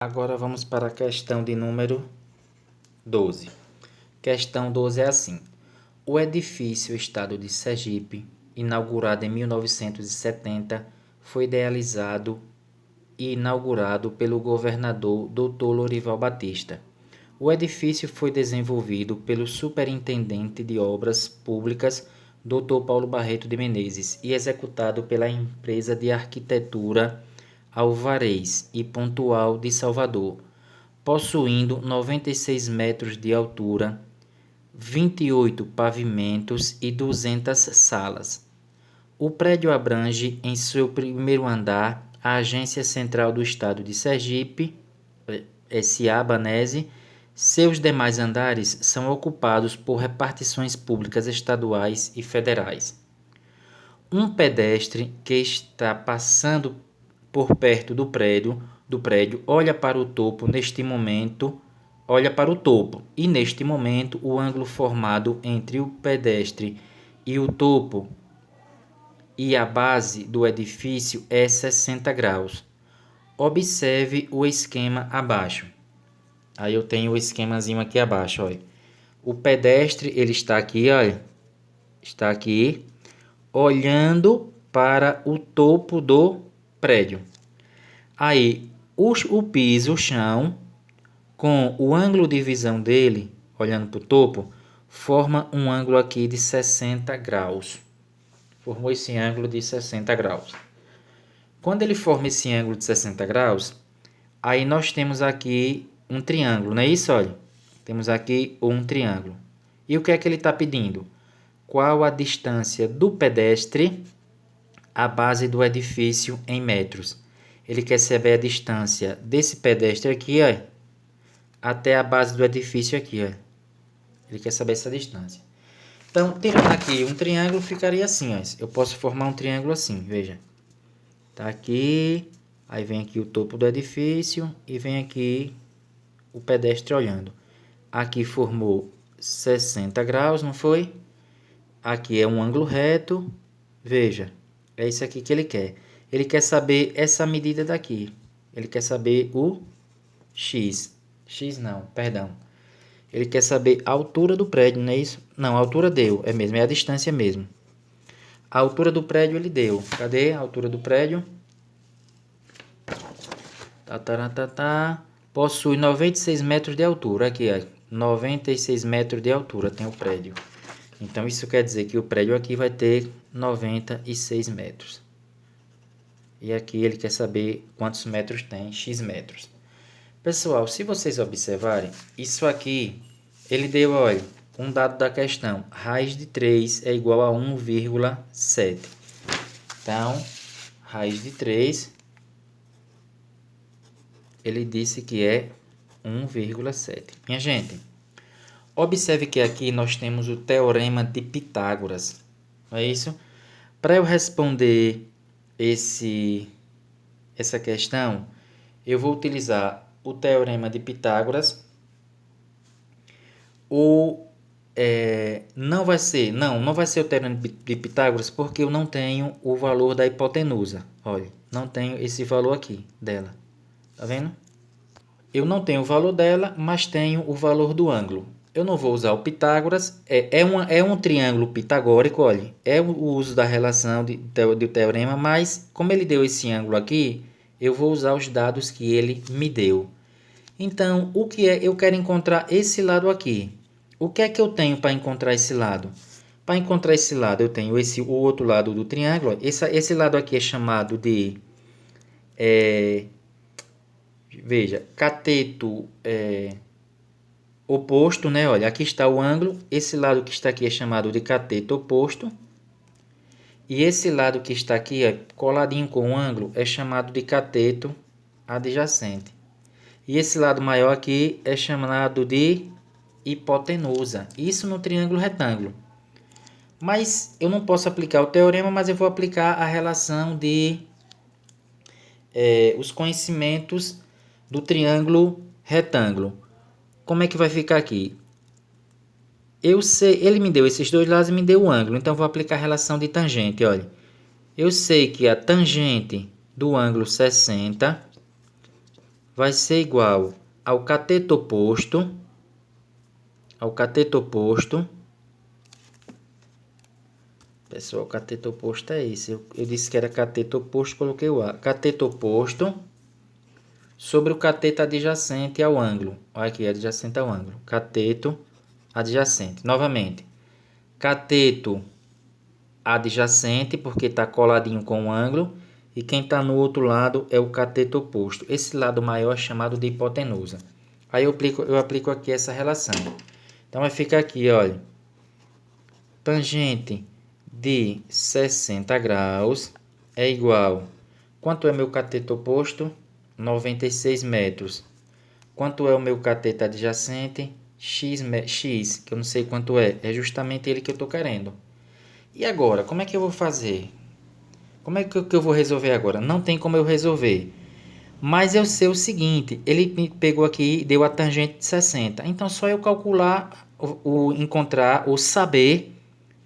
Agora vamos para a questão de número 12. Questão 12 é assim. O edifício Estado de Sergipe, inaugurado em 1970, foi idealizado e inaugurado pelo governador Dr. Lorival Batista. O edifício foi desenvolvido pelo Superintendente de Obras Públicas, Dr. Paulo Barreto de Menezes, e executado pela empresa de arquitetura Alvarez e Pontual de Salvador, possuindo 96 metros de altura, 28 pavimentos e 200 salas. O prédio abrange em seu primeiro andar a Agência Central do Estado de Sergipe, S.A. Banese. Seus demais andares são ocupados por repartições públicas estaduais e federais. Um pedestre que está passando por perto do prédio olha para o topo e neste momento o ângulo formado entre o pedestre e o topo e a base do edifício é 60 graus. Observe o esquema abaixo. Aí eu tenho o esquemazinho aqui abaixo, olha. O pedestre, ele está aqui, olha. Está aqui, olhando para o topo do prédio. Aí, o piso, o chão, com o ângulo de visão dele, olhando para o topo, forma um ângulo aqui de 60 graus. Formou esse ângulo de 60 graus. Quando ele forma esse ângulo de 60 graus, aí nós temos aqui um triângulo, não é isso? Olha, temos aqui um triângulo. E o que é que ele está pedindo? Qual a distância do pedestre à base do edifício em metros? Ele quer saber a distância desse pedestre aqui, ó, até a base do edifício aqui, ó. Ele quer saber essa distância. Então, tirando aqui um triângulo, ficaria assim, ó. Eu posso formar um triângulo assim, veja. Tá aqui, aí vem aqui o topo do edifício e vem aqui o pedestre olhando. Aqui formou 60 graus, não foi? Aqui é um ângulo reto, veja, é isso aqui que ele quer. Ele quer saber essa medida daqui. Ele quer saber o X. X não, perdão. Ele quer saber a altura do prédio, não é isso? Não, a altura deu, é mesmo, é a distância mesmo. A altura do prédio ele deu. Cadê a altura do prédio? Possui 96 metros de altura. Aqui, ó. 96 metros de altura tem o prédio. Então, isso quer dizer que o prédio aqui vai ter 96 metros. E aqui ele quer saber quantos metros tem, X metros. Pessoal, se vocês observarem, isso aqui, ele deu, olha, um dado da questão. Raiz de 3 é igual a 1,7. Então, raiz de 3, ele disse que é 1,7. Minha gente, observe que aqui nós temos o teorema de Pitágoras. Não é isso? Para eu responder essa questão, eu vou utilizar o teorema de Pitágoras. Não vai ser o teorema de Pitágoras porque eu não tenho o valor da hipotenusa. Olha, não tenho esse valor aqui dela. Tá vendo? Eu não tenho o valor dela, mas tenho o valor do ângulo. Eu não vou usar o Pitágoras. É um triângulo pitagórico, olha. É o uso da relação do teorema, mas como ele deu esse ângulo aqui, eu vou usar os dados que ele me deu. Então, o que é? Eu quero encontrar esse lado aqui. O que é que eu tenho para encontrar esse lado? Para encontrar esse lado, eu tenho o outro lado do triângulo. Esse lado aqui é chamado de... veja, cateto oposto, né? Olha, aqui está o ângulo. Esse lado que está aqui é chamado de cateto oposto. E esse lado que está aqui, coladinho com o ângulo, é chamado de cateto adjacente. E esse lado maior aqui é chamado de hipotenusa. Isso no triângulo retângulo. Mas eu não posso aplicar o teorema, mas eu vou aplicar a relação de os conhecimentos do triângulo retângulo. Como é que vai ficar aqui? Eu sei, ele me deu esses dois lados e me deu o ângulo. Então, eu vou aplicar a relação de tangente. Olha, eu sei que a tangente do ângulo 60 vai ser igual ao cateto oposto, pessoal, cateto oposto é esse, eu disse que era cateto oposto, coloquei o A, cateto oposto sobre o cateto adjacente ao ângulo, olha aqui, adjacente ao ângulo, cateto adjacente, novamente, cateto adjacente, porque está coladinho com o ângulo, e quem está no outro lado é o cateto oposto. Esse lado maior é chamado de hipotenusa. Aí eu aplico aqui essa relação. Então vai ficar aqui, olha, tangente de 60 graus é igual, quanto é meu cateto oposto? 96 metros. Quanto é o meu cateto adjacente? X, que eu não sei quanto é justamente ele que eu estou querendo. E agora, como é que eu vou fazer? Como é que eu vou resolver agora? Não tem como eu resolver. Mas eu sei o seguinte, ele me pegou aqui e deu a tangente de 60. Então, só eu calcular, encontrar ou saber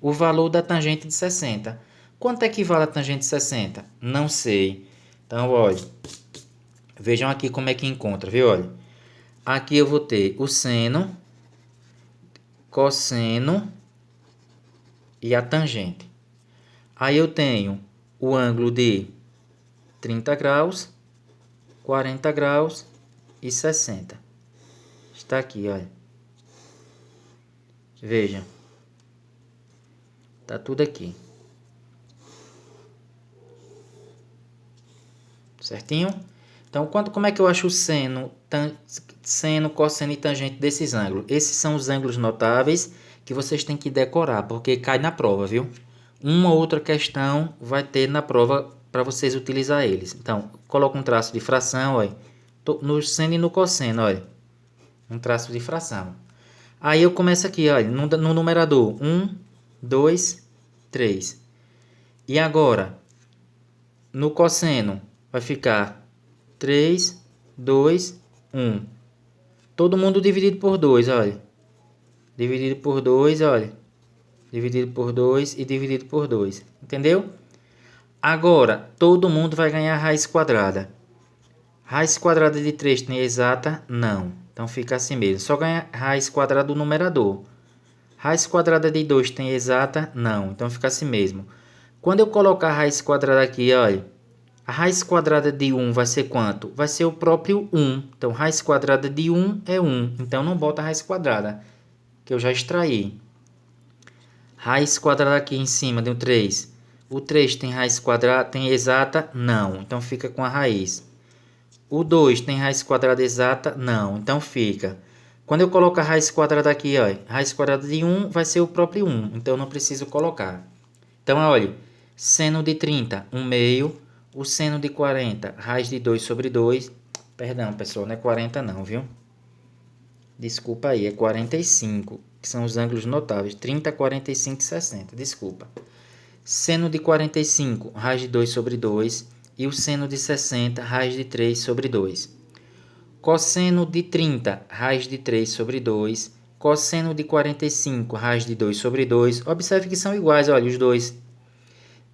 o valor da tangente de 60. Quanto equivale a tangente de 60? Não sei. Então, olha, vejam aqui como é que encontra, viu? Olha, aqui eu vou ter o seno, cosseno e a tangente. Aí eu tenho o ângulo de 30 graus, 40 graus e 60. Está aqui, olha. Veja. Está tudo aqui. Certinho? Então, como é que eu acho o seno, cosseno e tangente desses ângulos? Esses são os ângulos notáveis que vocês têm que decorar, porque cai na prova, viu? Uma ou outra questão vai ter na prova para vocês utilizar eles. Então, coloca um traço de fração, olha, no seno e no cosseno, olha, um traço de fração. Aí eu começo aqui, olha, no numerador, 1, 2, 3. E agora, no cosseno, vai ficar 3, 2, 1. Todo mundo dividido por 2, olha. Dividido por 2, olha. Dividido por 2 e dividido por 2. Entendeu? Agora, todo mundo vai ganhar raiz quadrada. Raiz quadrada de 3 tem exata? Não. Então fica assim mesmo. Só ganha raiz quadrada do numerador. Raiz quadrada de 2 tem exata? Não. Então fica assim mesmo. Quando eu colocar a raiz quadrada aqui, olha. A raiz quadrada de 1 vai ser quanto? Vai ser o próprio 1. Então, raiz quadrada de 1 é 1. Então, não bota a raiz quadrada, que eu já extraí. Raiz quadrada aqui em cima de um 3. O 3 tem raiz quadrada, tem exata? Não. Então, fica com a raiz. O 2 tem raiz quadrada exata? Não. Então, fica. Quando eu coloco a raiz quadrada aqui, ó, raiz quadrada de 1 vai ser o próprio 1. Então, eu não preciso colocar. Então, olha, seno de 30, 1 meio. O seno de 40, raiz de 2 sobre 2. Perdão, pessoal, não é 40 não, viu? Desculpa aí, é 45, que são os ângulos notáveis. 30, 45 e 60, desculpa. Seno de 45, raiz de 2 sobre 2. E o seno de 60, raiz de 3 sobre 2. Cosseno de 30, raiz de 3 sobre 2. Cosseno de 45, raiz de 2 sobre 2. Observe que são iguais, olha, os dois.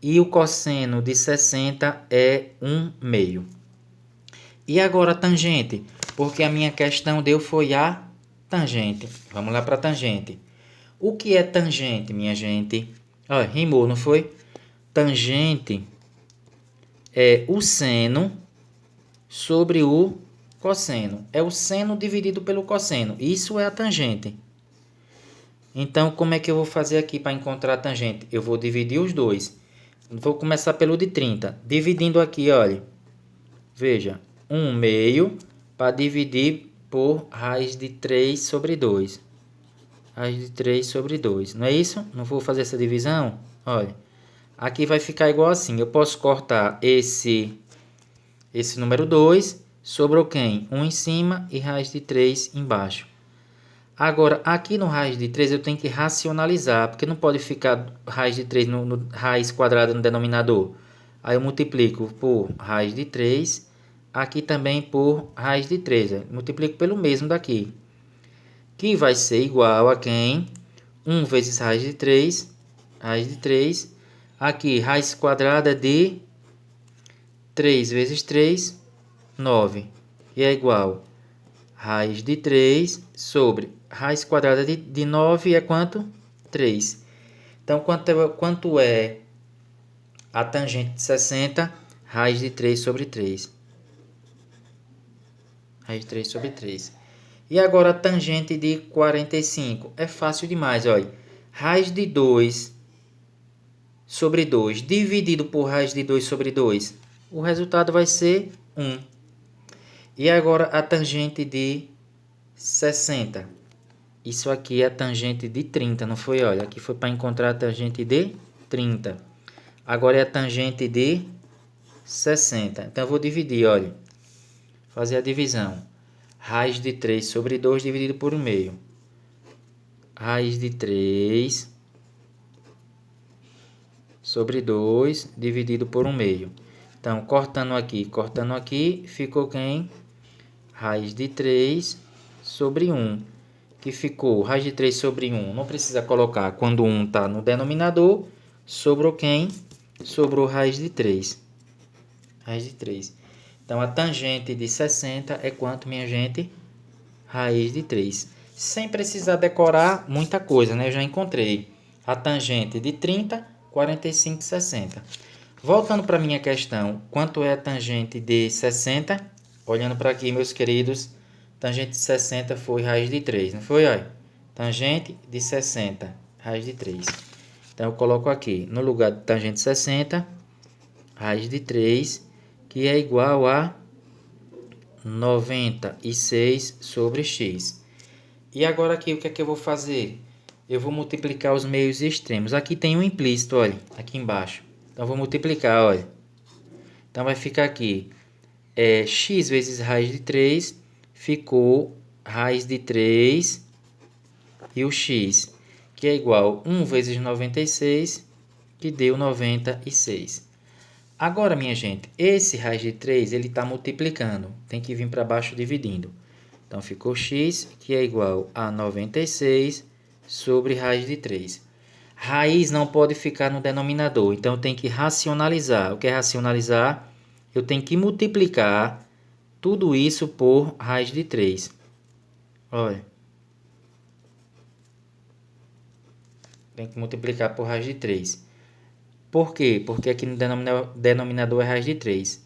E o cosseno de 60 é 1 meio. E agora a tangente, porque a minha questão foi a tangente. Vamos lá para a tangente. O que é tangente, minha gente? Olha, rimou, não foi? Tangente é o seno sobre o cosseno. É o seno dividido pelo cosseno. Isso é a tangente. Então, como é que eu vou fazer aqui para encontrar a tangente? Eu vou dividir os dois. Vou começar pelo de 30. Dividindo aqui, olha. Veja, 1 meio para dividir por raiz de 3 sobre 2. Raiz de 3 sobre 2. Não é isso? Não vou fazer essa divisão? Olha. Aqui vai ficar igual assim. Eu posso cortar esse número 2. Sobrou quem? 1 em cima e raiz de 3 embaixo. Agora, aqui no raiz de 3 eu tenho que racionalizar, porque não pode ficar raiz de 3 no raiz quadrada no denominador. Aí eu multiplico por raiz de 3, aqui também por raiz de 3. Multiplico pelo mesmo daqui, que vai ser igual a quem? 1 vezes raiz de 3, aqui raiz quadrada de 3 vezes 3, 9. que é igual a raiz de 3 sobre raiz quadrada de 9 é quanto? 3. Então, quanto é a tangente de 60? Raiz de 3 sobre 3. Raiz de 3 sobre 3. E agora a tangente de 45. É fácil demais, olha. Raiz de 2 sobre 2 dividido por raiz de 2 sobre 2. O resultado vai ser 1. E agora a tangente de 60. Isso aqui é a tangente de 30, não foi? Olha, aqui foi para encontrar a tangente de 30. Agora é a tangente de 60. Então eu vou dividir, olha. Fazer a divisão. Raiz de 3 sobre 2 dividido por 1/2. Raiz de 3 sobre 2 dividido por 1/2. Então, cortando aqui, ficou quem? Raiz de 3 sobre 1. Que ficou raiz de 3 sobre 1. Não precisa colocar quando 1 está no denominador. Sobrou quem? Sobrou raiz de 3. Raiz de 3. Então, a tangente de 60 é quanto, minha gente? Raiz de 3. Sem precisar decorar muita coisa, né? Eu já encontrei a tangente de 30, 45 e 60. Voltando para a minha questão, quanto é a tangente de 60? Olhando para aqui, meus queridos, tangente de 60 foi raiz de 3, não foi? Olha, tangente de 60, raiz de 3. Então, eu coloco aqui, no lugar de tangente de 60, raiz de 3, que é igual a 96 sobre x. E agora aqui, o que é que eu vou fazer? Eu vou multiplicar os meios extremos. Aqui tem um implícito, olha, aqui embaixo. Então, eu vou multiplicar, olha. Então, vai ficar aqui, x vezes raiz de 3, ficou raiz de 3 e o x, que é igual a 1 vezes 96, que deu 96. Agora, minha gente, esse raiz de 3, ele está multiplicando. Tem que vir para baixo dividindo. Então, ficou x, que é igual a 96 sobre raiz de 3. Raiz não pode ficar no denominador, então eu tenho que racionalizar. O que é racionalizar? Eu tenho que multiplicar tudo isso por raiz de 3. Olha. Tem que multiplicar por raiz de 3. Por quê? Porque aqui no denominador é raiz de 3.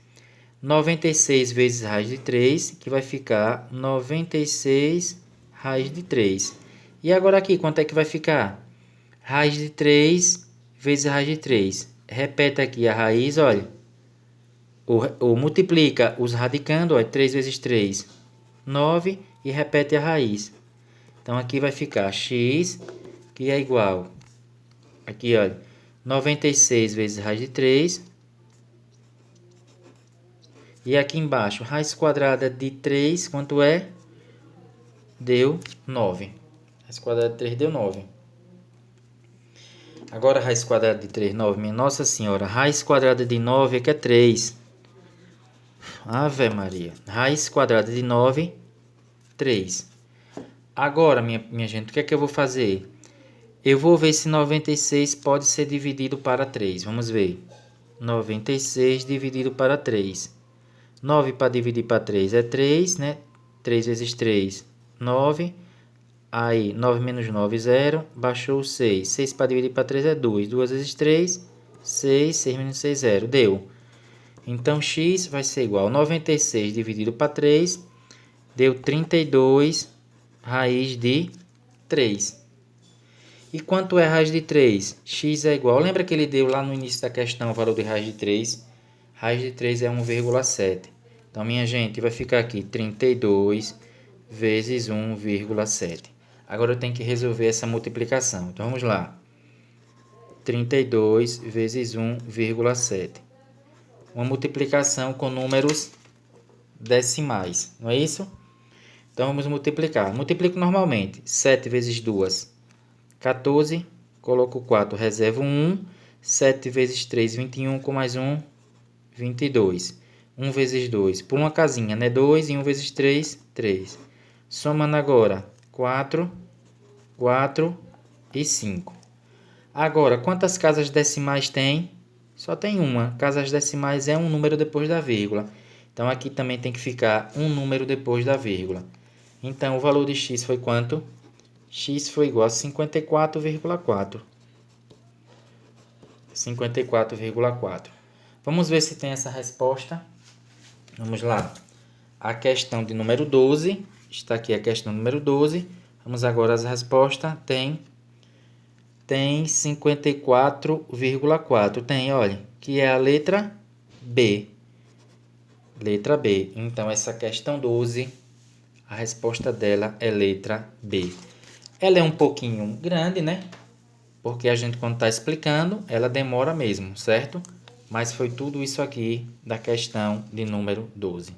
96 vezes raiz de 3, que vai ficar 96 raiz de 3. E agora aqui, quanto é que vai ficar? Raiz de 3 vezes raiz de 3. Repete aqui a raiz, olha. Ou multiplica os radicando, olha, 3 vezes 3, 9, e repete a raiz. Então, aqui vai ficar x, que é igual, aqui, olha, 96 vezes raiz de 3. E aqui embaixo, raiz quadrada de 3, quanto é? Deu 9. Raiz quadrada de 3 deu 9. Agora, raiz quadrada de 3, 9. Minha Nossa Senhora, raiz quadrada de 9 é que é 3. Ave Maria. Raiz quadrada de 9, 3. Agora, minha gente, o que é que eu vou fazer? Eu vou ver se 96 pode ser dividido para 3. Vamos ver. 96 dividido para 3. 9 para dividir para 3 é 3, né? 3 vezes 3, 9. Aí, 9 menos 9, 0. Baixou o 6. 6 para dividir para 3 é 2. 2 vezes 3, 6. 6 menos 6, 0. Deu. Então, x vai ser igual a 96 dividido para 3. Deu 32 raiz de 3. E quanto é raiz de 3? X é igual. Lembra que ele deu lá no início da questão o valor de raiz de 3? Raiz de 3 é 1,7. Então, minha gente, vai ficar aqui 32 vezes 1,7. Agora eu tenho que resolver essa multiplicação. Então, vamos lá. 32 vezes 1,7. Uma multiplicação com números decimais, não é isso? Então, vamos multiplicar. Multiplico normalmente. 7 vezes 2, 14. Coloco 4, reservo 1. 7 vezes 3, 21. Com mais 1, 22. 1 vezes 2, por uma casinha, né? 2 e 1 vezes 3, 3. Somando agora, 4, 4 e 5. Agora, quantas casas decimais tem? Só tem uma. Casas decimais é um número depois da vírgula. Então, aqui também tem que ficar um número depois da vírgula. Então, o valor de x foi quanto? X foi igual a 54,4. 54,4. Vamos ver se tem essa resposta. Vamos lá. A questão de número 12. Está aqui a questão número 12. Vamos agora às respostas. Tem 54,4. Tem, olha, que é a letra B. Letra B. Então, essa questão 12, a resposta dela é letra B. Ela é um pouquinho grande, né? Porque a gente, quando está explicando, ela demora mesmo, certo? Mas foi tudo isso aqui da questão de número 12.